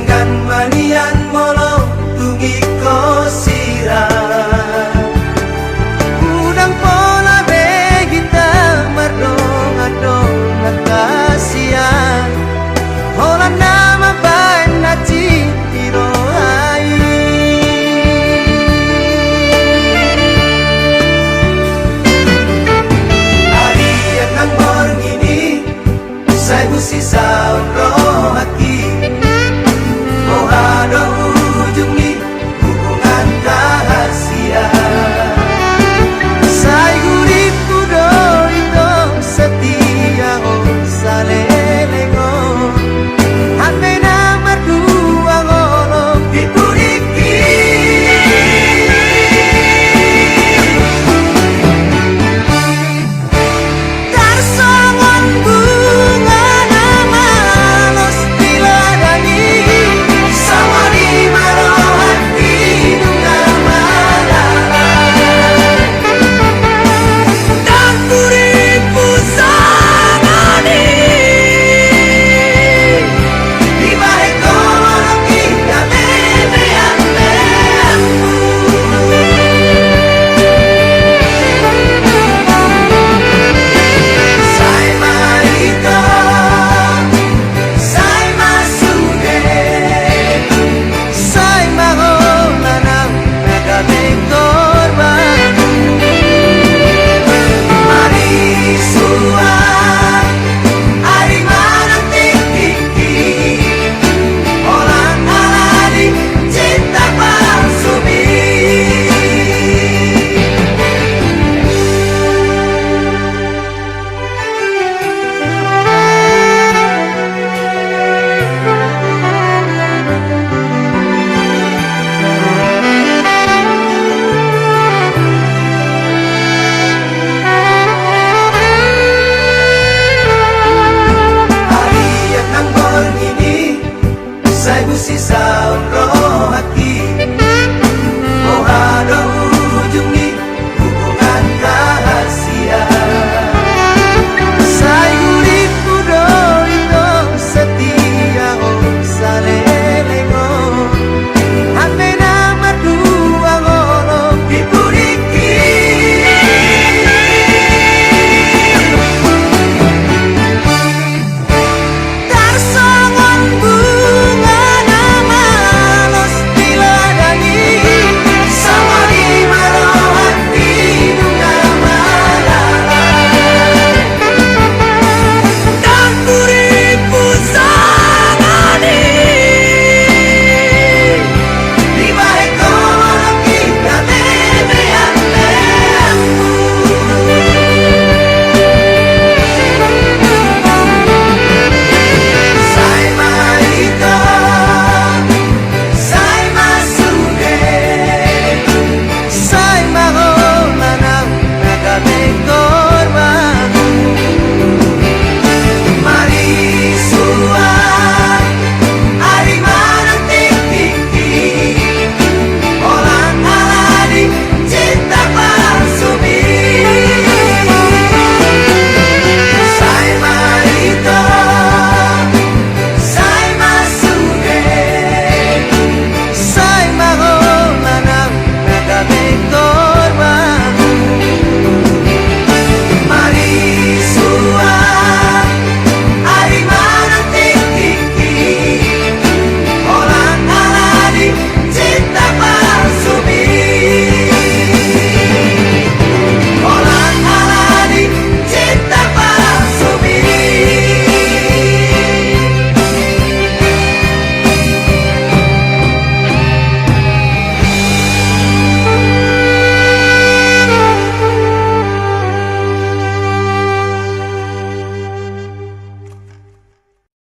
dengan manian molo tungi ko sirah udang pola begita mardong adong nakasian hola nama bain naci tiroai hari yang nang borng ini saya busi sauro hati ada ujung nih hubungan rahasia saya guriku doi dong setia oh salelengo hande namar dua ngolong dipuriki tarsongon bunga nama los diladani saya busi